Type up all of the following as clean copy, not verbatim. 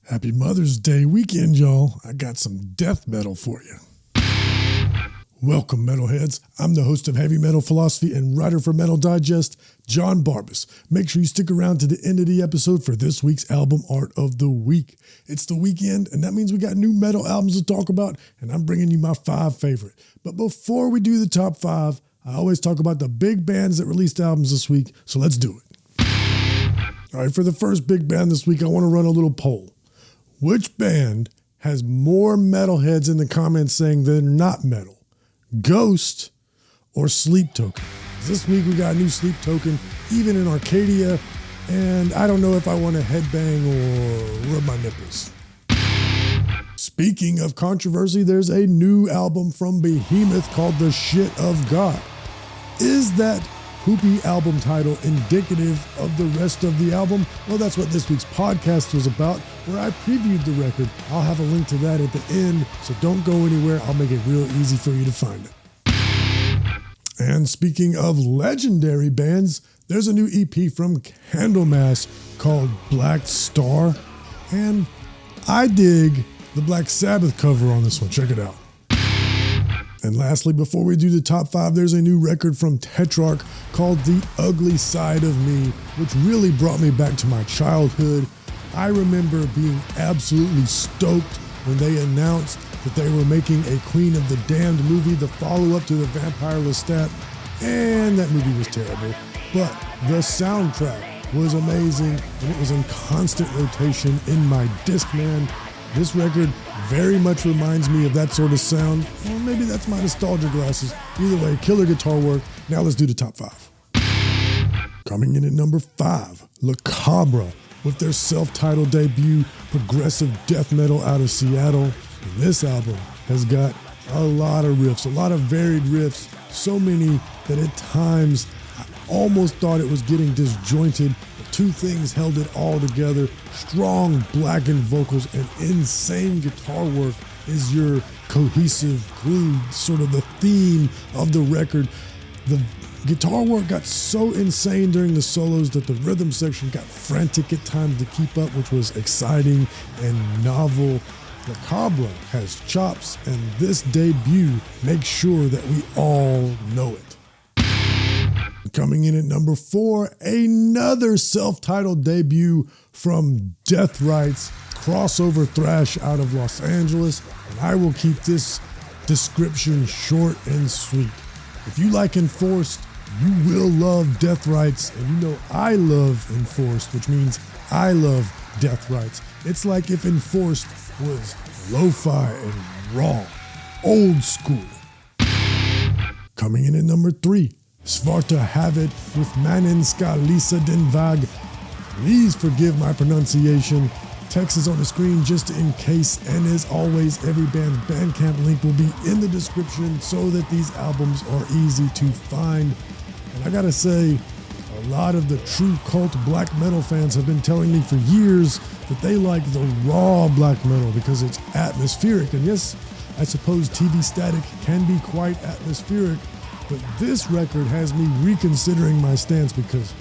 Happy Mother's Day weekend, y'all. I got some death metal for you. Welcome, metalheads. I'm the host of Heavy Metal Philosophy and writer for Metal Digest, JonBarbas. Make sure you stick around to the end of the episode for this week's album art of the week. It's the weekend, and that means we got new metal albums to talk about, and I'm bringing you my 5 favorite. But before we do the top 5, I always talk about the big bands that released albums this week, so let's do it. All right, for the first big band this week, I want to run a little poll. Which band has more metalheads in the comments saying they're not metal? Ghost or Sleep Token? This week we got a new Sleep Token, even in Arcadia, and I don't know if I want to headbang or rub my nipples. Speaking of controversy, there's a new album from Behemoth called The Shit of God. Is that poopy album title indicative of the rest of the album? Well, that's what this week's podcast was about, where I previewed the record. I'll have a link to that at the end, so don't go anywhere. I'll make it real easy for you to find it. And speaking of legendary bands, there's a new EP from Candlemass called Black Star, and I dig the Black Sabbath cover on this one. Check it out. And lastly, before we do the top 5, there's a new record from Tetrarch called The Ugly Side of Me, which really brought me back to my childhood. I remember being absolutely stoked when they announced that they were making a Queen of the Damned movie, the follow-up to the Vampire Lestat, and that movie was terrible. But the soundtrack was amazing, and it was in constant rotation in my Discman. This record very much reminds me of that sort of sound. Or maybe that's my nostalgia glasses. Either way, killer guitar work. Now let's do the top 5. Coming in at number 5, La Cabra, with their self-titled debut, progressive death metal out of Seattle. And this album has got a lot of riffs, a lot of varied riffs, so many that at times I almost thought it was getting disjointed. Two things held it all together. Strong blackened vocals and insane guitar work is your cohesive glue, sort of the theme of the record. The guitar work got so insane during the solos that the rhythm section got frantic at times to keep up, which was exciting and novel. La Cabra has chops, and this debut makes sure that we all know it. Coming in at number 4, another self-titled debut from Death Rights, crossover thrash out of Los Angeles, and I will keep this description short and sweet. If you like Enforced, you will love Death Rights, and you know I love Enforced, which means I love Death Rights. It's like if Enforced was lo-fi and raw, old school. Coming in at number 3, Svarta Havet with Mannen ska Lisa den Vag. Please forgive my pronunciation. Text is on the screen just in case, and as always, every band's Bandcamp link will be in the description so that these albums are easy to find. And I gotta say, a lot of the true cult black metal fans have been telling me for years that they like the raw black metal because it's atmospheric. And yes, I suppose TV Static can be quite atmospheric, but this record has me reconsidering my stance because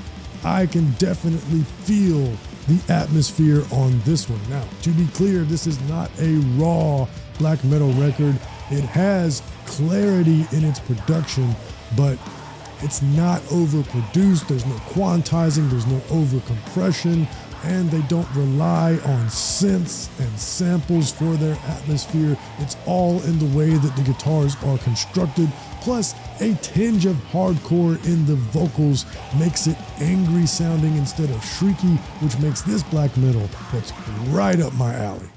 I can definitely feel the atmosphere on this one. Now, to be clear, this is not a raw black metal record. It has clarity in its production, but it's not overproduced. There's no quantizing, there's no overcompression, and they don't rely on synths and samples for their atmosphere. It's all in the way that the guitars are constructed. Plus, a tinge of hardcore in the vocals makes it angry sounding instead of shrieky, which makes this black metal that's right up my alley.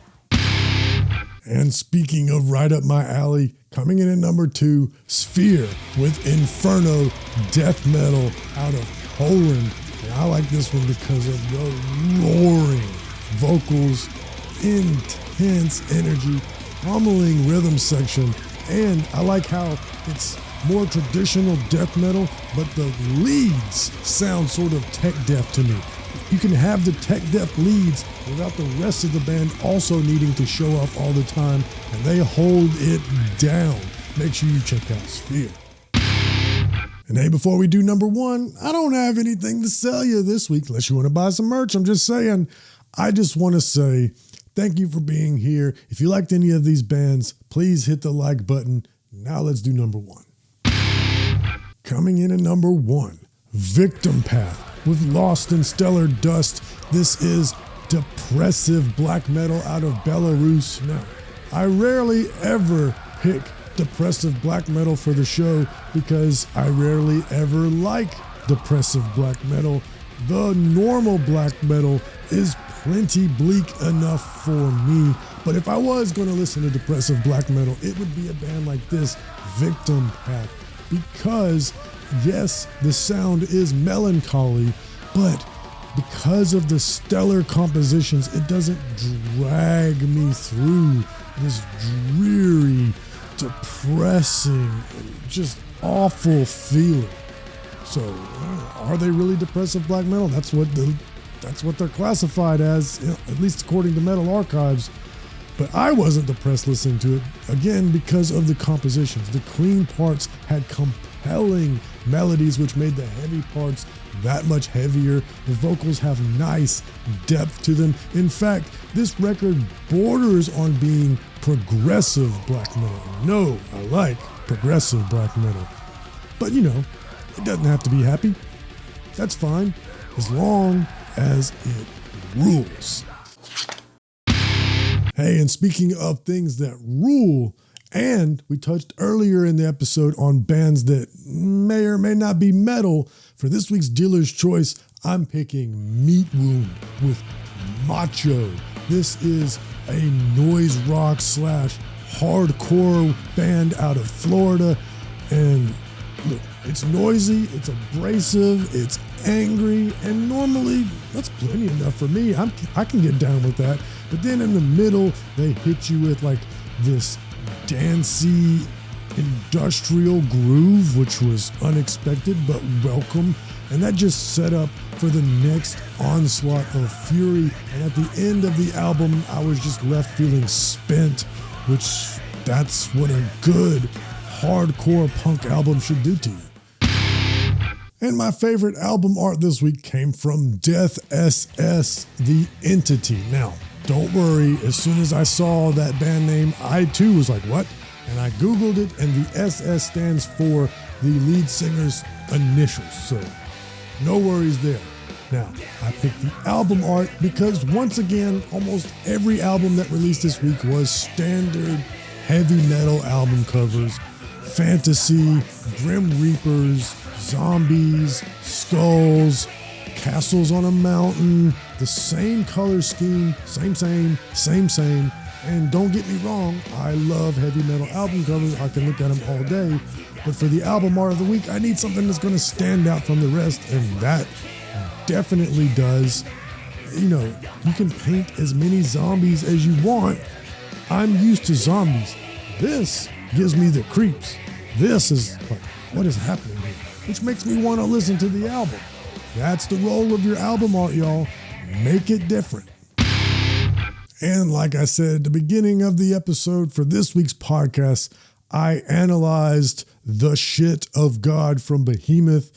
And speaking of right up my alley, coming in at number 2, Sphere with Inferno death metal out of Poland. And I like this one because of the roaring vocals, intense energy, pummeling rhythm section, and I like how it's more traditional death metal, but the leads sound sort of tech death to me. You can have the tech death leads without the rest of the band also needing to show off all the time, and they hold it down. Make sure you check out Sphere. And hey, before we do number 1, I don't have anything to sell you this week unless you want to buy some merch. I'm just saying, I just want to say Thank you for being here. If you liked any of these bands, please hit the like button. Now let's do number one. Coming in at number one, Victim Path with Lost in Stellar Dust. This is depressive black metal out of Belarus. Now, I rarely ever pick depressive black metal for the show because I rarely ever like depressive black metal. The normal black metal is plenty bleak enough for me, but if I was going to listen to depressive black metal, it would be a band like this, Victim Path, because yes, the sound is melancholy, but because of the stellar compositions, it doesn't drag me through this dreary, depressing, just awful feeling. So, are they really depressive black metal? That's what they're classified as, at least according to Metal Archives. But I wasn't depressed listening to it, again, because of the compositions. The clean parts had compelling melodies, which made the heavy parts that much heavier. The vocals have nice depth to them. In fact, this record borders on being progressive black metal. No, I like progressive black metal. But it doesn't have to be happy. That's fine, as long as it rules. Hey, and speaking of things that rule, and we touched earlier in the episode on bands that may or may not be metal, for this week's Dealer's Choice, I'm picking Meat Wound with Macho. This is a noise rock / hardcore band out of Florida, and look, it's noisy, it's abrasive, it's angry, and normally that's plenty enough for me. I can get down with that. But then in the middle, they hit you with like this dancey industrial groove, which was unexpected but welcome. And that just set up for the next onslaught of fury. And at the end of the album, I was just left feeling spent, which that's what a good hardcore punk album should do to you. And my favorite album art this week came from Death SS, The Entity. Now, don't worry, as soon as I saw that band name, I too was like, what? And I Googled it, and the SS stands for the lead singer's initials. So, no worries there. Now, I picked the album art because once again, almost every album that released this week was standard heavy metal album covers. Fantasy, Grim Reapers, zombies, skulls, castles on a mountain, the same color scheme, same. And don't get me wrong, I love heavy metal album covers. I can look at them all day. But for the album art of the week, I need something that's going to stand out from the rest, and that definitely does. You can paint as many zombies as you want. I'm used to zombies. This gives me the creeps. This is like, what is happening here? Which makes me want to listen to the album. That's the role of your album art, y'all. Make it different. And like I said at the beginning of the episode, for this week's podcast, I analyzed The Shit of God from Behemoth.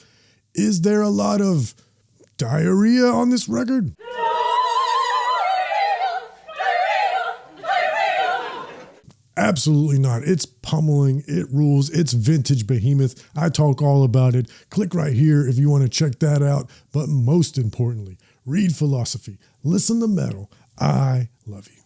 Is there a lot of diarrhea on this record? Absolutely not. It's pummeling. It rules. It's vintage Behemoth. I talk all about it. Click right here if you want to check that out. But most importantly, read philosophy. Listen to metal. I love you.